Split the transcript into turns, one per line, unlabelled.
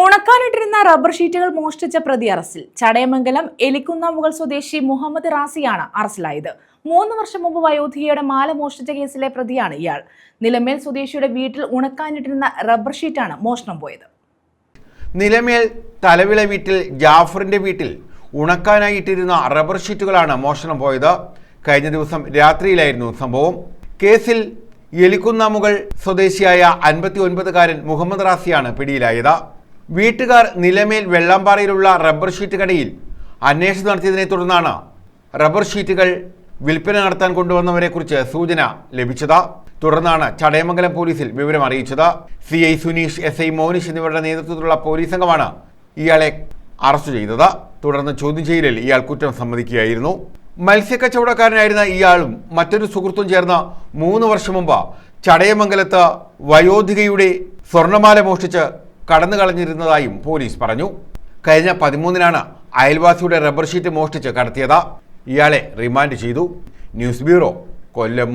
ഉണക്കാനിട്ടിരുന്ന rubber ഷീറ്റുകൾ മോഷ്ടിച്ച പ്രതി അറസ്റ്റിൽ. ചടയമംഗലം എലിക്കുന്നാമുകൾ സ്വദേശി മുഹമ്മദ് റാസിയാണ് അറസ്റ്റിലായത്. 3 വർഷം മുമ്പ് വയോധികയുടെ മാല മോഷ്ടിച്ച കേസിലെ പ്രതിയാണ് ഇയാൾ. നിലമേൽ സ്വദേശിയുടെ വീട്ടിൽ ഉണക്കാനിട്ടിരുന്ന റബ്ബർ ഷീറ്റാണ് മോഷണം പോയത്.
നിലമേൽ തലവിള വീട്ടിൽ ജാഫറിന്റെ വീട്ടിൽ ഉണക്കാനായിട്ടിരുന്ന റബ്ബർ ഷീറ്റുകളാണ് മോഷണം പോയത്. കഴിഞ്ഞ ദിവസം രാത്രിയിലായിരുന്നു സംഭവം. കേസിൽ എലിക്കുന്നാമുകൾ സ്വദേശിയായ 59-കാരൻ മുഹമ്മദ് റാസിയാണ് പിടിയിലായത്. വീട്ടുകാർ നിലമേൽ വെള്ളാമ്പാറയിലുള്ള റബ്ബർ ഷീറ്റ് കടയിൽ അന്വേഷണം നടത്തിയതിനെ തുടർന്നാണ് റബ്ബർ ഷീറ്റുകൾ വിൽപ്പന നടത്താൻ കൊണ്ടുവന്നവരെക്കുറിച്ച് സൂചന ലഭിച്ചത്. തുടർന്നാണ് ചടയമംഗലം പോലീസിൽ വിവരം അറിയിച്ചത്. CI സുനീഷ്, SI മോനിഷ് എന്നിവരുടെ നേതൃത്വത്തിലുള്ള പോലീസ് സംഘമാണ് ഇയാളെ അറസ്റ്റ് ചെയ്തത്. തുടർന്ന് ചോദ്യം ചെയ്യലിൽ ഇയാൾ കുറ്റം സമ്മതിക്കുകയായിരുന്നു. മത്സ്യക്കച്ചവടക്കാരനായിരുന്ന ഇയാളും മറ്റൊരു സുഹൃത്തും ചേർന്ന് 3 വർഷം മുമ്പ് ചടയമംഗലത്ത് വയോധികയുടെ സ്വർണ്ണമാല മോഷ്ടിച്ച് കടന്നു കളഞ്ഞിരുന്നതായും പോലീസ് പറഞ്ഞു. കഴിഞ്ഞ 13-നാണ് അയൽവാസിയുടെ റബ്ബർ ഷീറ്റ് മോഷ്ടിച്ച് കടത്തിയത്. ഇയാളെ റിമാൻഡ് ചെയ്തു. ന്യൂസ് ബ്യൂറോ, കൊല്ലം.